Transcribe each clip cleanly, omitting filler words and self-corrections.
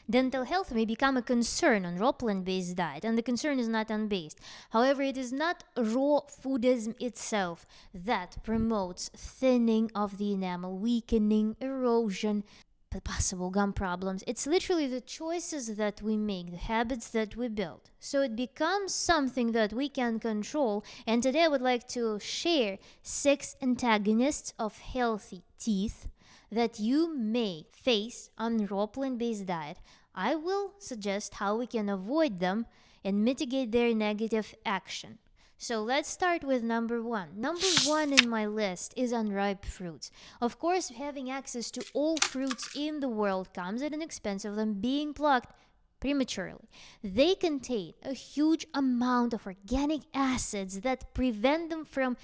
Dental health may become a concern on raw plant-based diet, and the concern is not unbased. However, it is not raw foodism itself that promotes thinning of the enamel, weakening, erosion, possible gum problems. It's literally the choices that we make, the habits that we build. So it becomes something that we can control. And today I would like to share 6 antagonists of healthy teeth that you may face on raw plant-based diet. I will suggest how we can avoid them and mitigate their negative action. So let's start with number 1. Number 1 in my list is unripe fruits. Of course, having access to all fruits in the world comes at an expense of them being plucked prematurely. They contain a huge amount of organic acids that prevent them from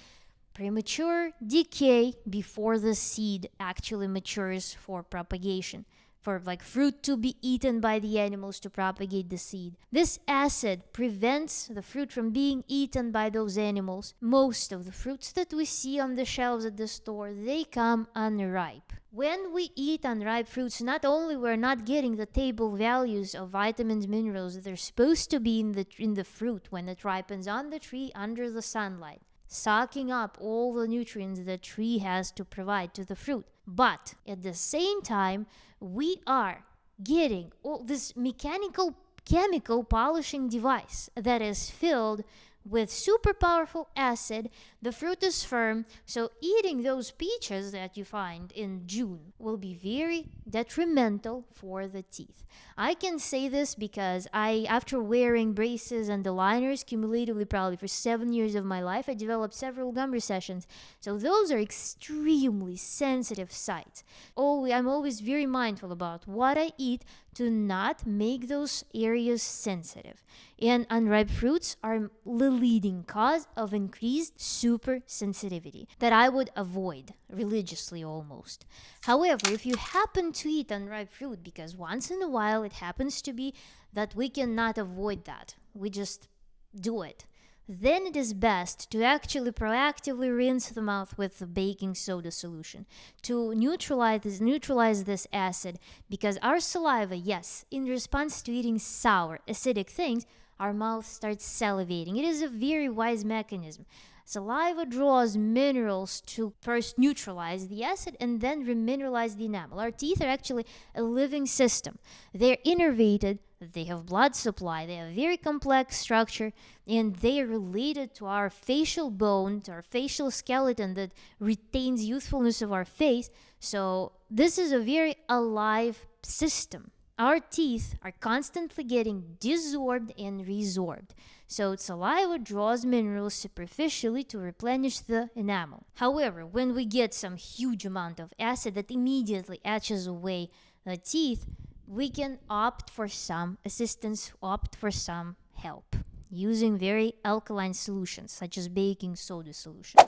premature decay before the seed actually matures for propagation, for like fruit to be eaten by the animals to propagate the seed. This acid prevents the fruit from being eaten by those animals. Most of the fruits that we see on the shelves at the store, they come unripe. When we eat unripe fruits, not only we're not getting the table values of vitamins, minerals that are supposed to be in the fruit when it ripens on the tree under the sunlight, sucking up all the nutrients the tree has to provide to the fruit. But at the same time, we are getting all this mechanical chemical polishing device that is filled with super powerful acid. The fruit is firm, so eating those peaches that you find in June will be very detrimental for the teeth. I can say this because after wearing braces and aligners cumulatively probably for 7 years of my life, I developed several gum recessions. So those are extremely sensitive sites. I'm always very mindful about what I eat to not make those areas sensitive. And unripe fruits are the leading cause of increased super sensitivity that I would avoid religiously almost. However, if you happen to eat unripe fruit, because once in a while it happens to be that we cannot avoid that, we just do it, then it is best to actually proactively rinse the mouth with the baking soda solution to neutralize this acid, because our saliva, yes, in response to eating sour, acidic things, our mouth starts salivating. It is a very wise mechanism. Saliva draws minerals to first neutralize the acid and then remineralize the enamel. Our teeth are actually a living system. They're innervated, they have blood supply, they have a very complex structure, and they are related to our facial bone, to our facial skeleton that retains youthfulness of our face. So this is a very alive system. Our teeth are constantly getting desorbed and resorbed. So saliva draws minerals superficially to replenish the enamel. However, when we get some huge amount of acid that immediately etches away the teeth, we can opt for some assistance, opt for some help using very alkaline solutions such as baking soda solution.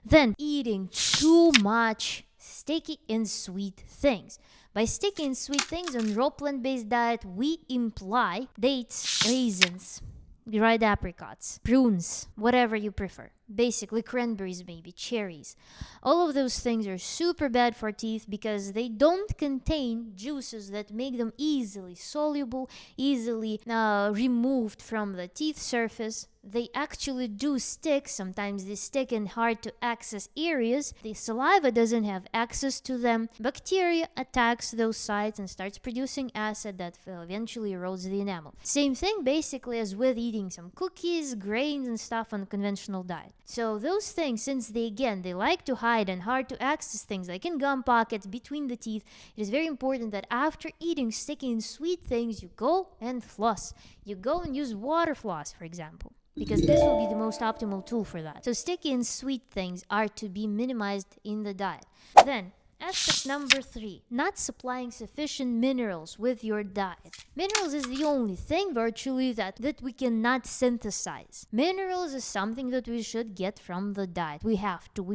Then eating too much sticky and sweet things. By sticky and sweet things on raw plant-based diet, we imply dates, raisins, dried apricots, prunes, whatever you prefer. Basically cranberries, maybe cherries. All of those things are super bad for teeth because they don't contain juices that make them easily soluble, easily removed from the teeth surface. They actually do stick. Sometimes they stick in hard to access areas. The saliva doesn't have access to them. Bacteria attacks those sites and starts producing acid that eventually erodes the enamel. Same thing basically as with eating some cookies, grains and stuff on a conventional diet. So those things, since they like to hide and hard to access things like in gum pockets between the teeth, it is very important that after eating sticky and sweet things, you go and floss. You go and use water floss, for example, because this will be the most optimal tool for that. So sticky and sweet things are to be minimized in the diet. Then, aspect number 3, not supplying sufficient minerals with your diet. Minerals is the only thing virtually that we cannot synthesize. Minerals is something that we should get from the diet. We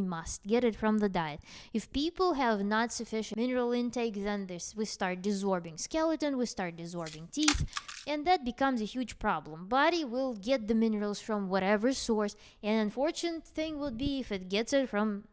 must get it from the diet. If people have not sufficient mineral intake, then we start desorbing skeleton, we start desorbing teeth, and that becomes a huge problem. Body will get the minerals from whatever source, and unfortunate thing would be if it gets it from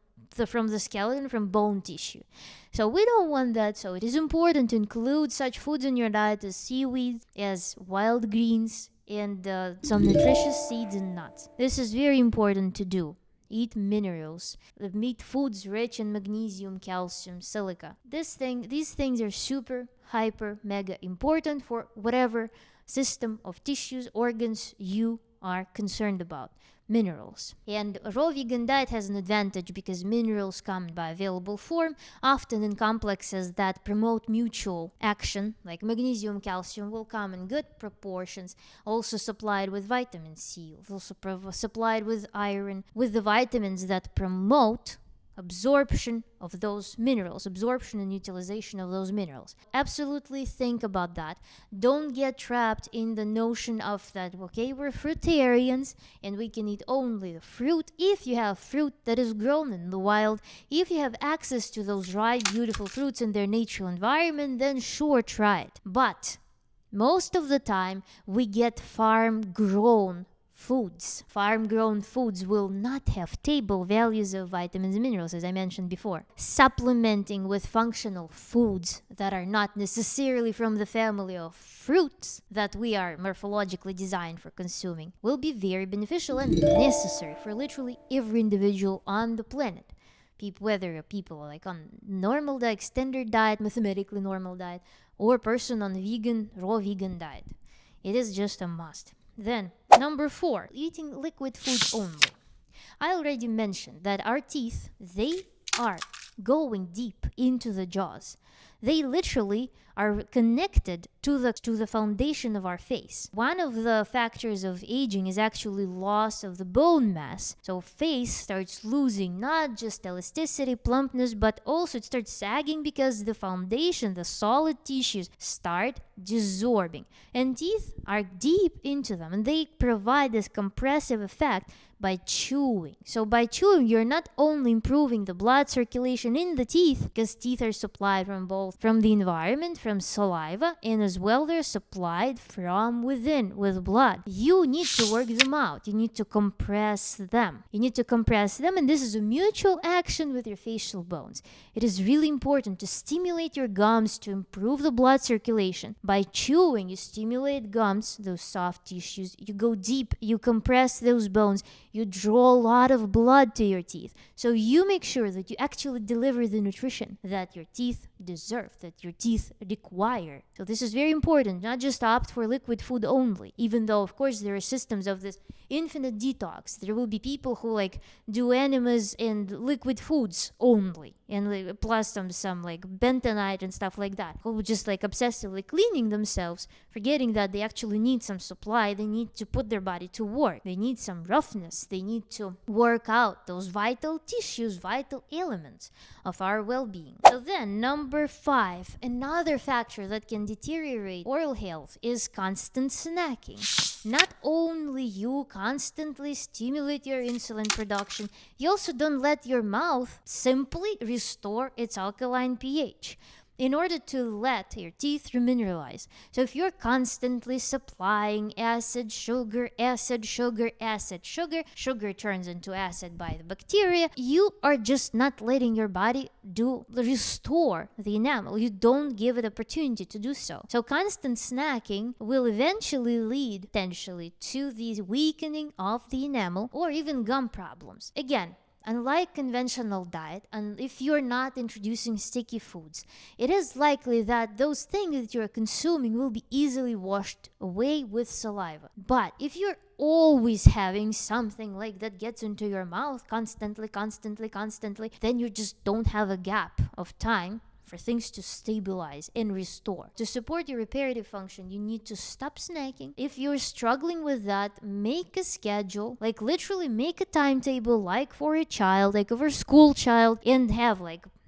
from the skeleton, from bone tissue. So we don't want that. So it is important to include such foods in your diet as seaweed, as wild greens, and some nutritious seeds and nuts. This is very important to do. Eat minerals. Eat foods rich in magnesium, calcium, silica. These things are super, hyper, mega important for whatever system of tissues, organs you are concerned about. Minerals. And a raw vegan diet has an advantage because minerals come by available form, often in complexes that promote mutual action, like magnesium, calcium will come in good proportions, also supplied with vitamin C, also supplied with iron, with the vitamins that promote absorption of those minerals, absorption and utilization of those minerals. Absolutely think about that. Don't get trapped in the notion of that, okay, we're fruitarians and we can eat only the fruit. If you have fruit that is grown in the wild, if you have access to those ripe, beautiful fruits in their natural environment, then sure, try it. But most of the time, we get farm-grown foods. Farm-grown foods will not have table values of vitamins and minerals, as I mentioned before. Supplementing with functional foods that are not necessarily from the family of fruits that we are morphologically designed for consuming will be very beneficial and necessary for literally every individual on the planet. Whether people like on normal diet, standard diet, mathematically normal diet, or person on vegan, raw vegan diet. It is just a must. Then, number 4, eating liquid food only. I already mentioned that our teeth, they are going deep into the jaws. They literally are connected to the foundation of our face. One of the factors of aging is actually loss of the bone mass. So face starts losing not just elasticity, plumpness, but also it starts sagging because the foundation, the solid tissues start desorbing. And teeth are deep into them and they provide this compressive effect by chewing. So by chewing, you're not only improving the blood circulation in the teeth, because teeth are supplied from the environment, from saliva, and as well they're supplied from within with blood. You need to work them out. You need to compress them. And this is a mutual action with your facial bones. It is really important to stimulate your gums to improve the blood circulation. By chewing, you stimulate gums, those soft tissues. You go deep, you compress those bones. You draw a lot of blood to your teeth. So you make sure that you actually deliver the nutrition that your teeth deserve, that your teeth require. So this is very important, not just opt for liquid food only, even though, of course, there are systems of this infinite detox. There will be people who do enemas and liquid foods only, and plus some bentonite and stuff like that, who just obsessively cleaning themselves, forgetting that they actually need some supply. They need to put their body to work. They need some roughness. They need to work out those vital tissues, vital elements of our well-being. So then, number 5, another factor that can deteriorate oral health is constant snacking. Not only you constantly stimulate your insulin production, you also don't let your mouth simply restore its alkaline pH in order to let your teeth remineralize. So if you're constantly supplying acid, sugar turns into acid by the bacteria, you are just not letting your body restore the enamel. You don't give it opportunity to do so. So constant snacking will eventually lead potentially to the weakening of the enamel or even gum problems. Again, unlike conventional diet, and if you're not introducing sticky foods, it is likely that those things that you're consuming will be easily washed away with saliva. But if you're always having something like that gets into your mouth constantly, then you just don't have a gap of time for things to stabilize and restore. To support your reparative function, you need to stop snacking. If you're struggling with that, make a schedule, literally make a timetable, for a child, for a school child, and have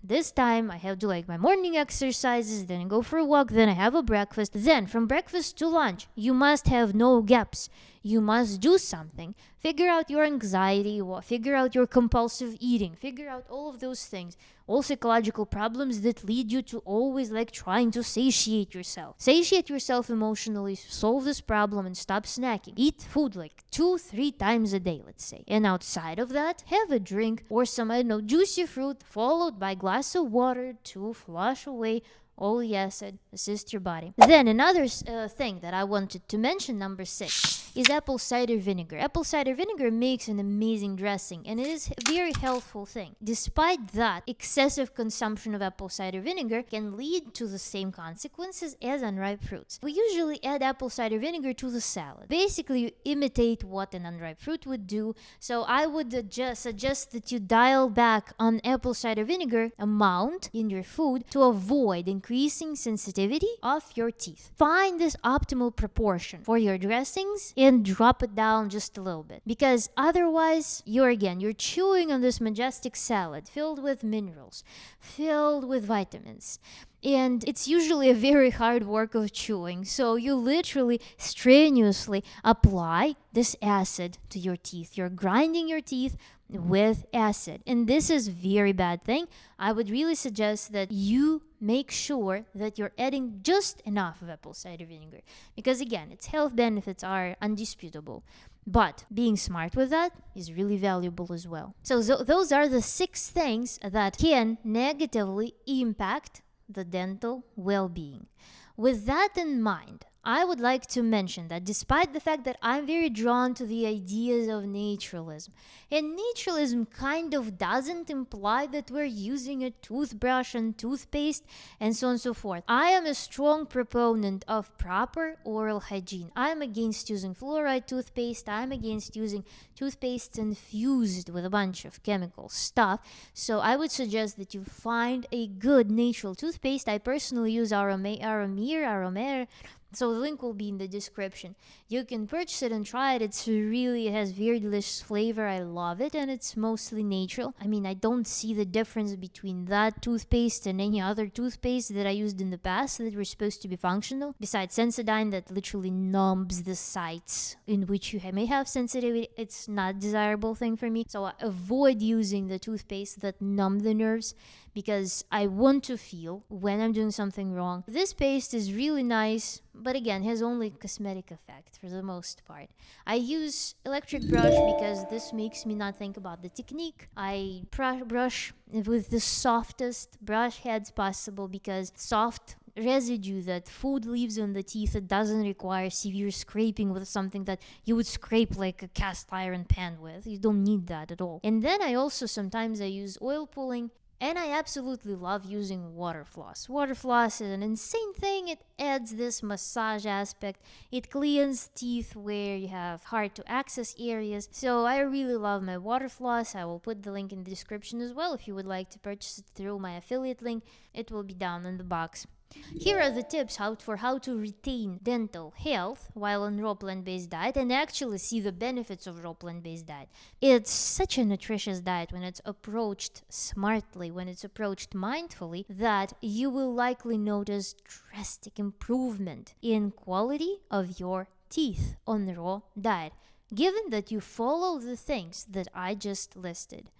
this time I have to my morning exercises, then I go for a walk, then I have a breakfast, then from breakfast to lunch, you must have no gaps. you must do something. Figure out your anxiety, figure out your compulsive eating, figure out all of those things. All psychological problems that lead you to always like trying to satiate yourself. Satiate yourself emotionally, solve this problem, and stop snacking. Eat food like 2-3 times a day, let's say. And outside of that, have a drink or some, I don't know, juicy fruit, followed by a glass of water to flush away all the acid, assist your body. Then another thing that I wanted to mention, number 6, is apple cider vinegar. Apple cider vinegar makes an amazing dressing, and it is a very healthful thing. Despite that, excessive consumption of apple cider vinegar can lead to the same consequences as unripe fruits. We usually add apple cider vinegar to the salad. Basically, you imitate what an unripe fruit would do, so I would suggest that you dial back on apple cider vinegar amount in your food to avoid increasing sensitivity of your teeth. Find this optimal proportion for your dressings and drop it down just a little bit, because otherwise you're chewing on this majestic salad filled with minerals, filled with vitamins. And it's usually a very hard work of chewing, so you literally strenuously apply this acid to your teeth. You're grinding your teeth with acid, and this is a very bad thing. I would really suggest that you make sure that you're adding just enough of apple cider vinegar, because again, its health benefits are undisputable. But being smart with that is really valuable as well. So those are the 6 things that can negatively impact the dental well-being. With that in mind, I would like to mention that despite the fact that I'm very drawn to the ideas of naturalism, and naturalism kind of doesn't imply that we're using a toothbrush and toothpaste and so on and so forth, I am a strong proponent of proper oral hygiene. I'm against using fluoride toothpaste. I'm against using toothpaste infused with a bunch of chemical stuff. So I would suggest that you find a good natural toothpaste. I personally use Aromare. So the link will be in the description. You can purchase it and try it. It has very delicious flavor. I love it, and it's mostly natural. I mean, I don't see the difference between that toothpaste and any other toothpaste that I used in the past that were supposed to be functional. Besides Sensodyne, that literally numbs the sites in which you may have sensitivity. It's not a desirable thing for me. So I avoid using the toothpaste that numb the nerves, because I want to feel when I'm doing something wrong. This paste is really nice, but again, has only cosmetic effect for the most part. I use electric brush because this makes me not think about the technique. I brush with the softest brush heads possible, because soft residue that food leaves on the teeth, it doesn't require severe scraping with something that you would scrape like a cast iron pan with. You don't need that at all. And then I use oil pulling. And I absolutely love using water floss. Water floss is an insane thing. It adds this massage aspect. It cleans teeth where you have hard to access areas. So I really love my water floss. I will put the link in the description as well if you would like to purchase it through my affiliate link. It will be down in the box. Here are the tips for how to retain dental health while on raw plant-based diet and actually see the benefits of raw plant-based diet. It's such a nutritious diet when it's approached smartly, when it's approached mindfully, that you will likely notice drastic improvement in quality of your teeth on the raw diet, given that you follow the things that I just listed.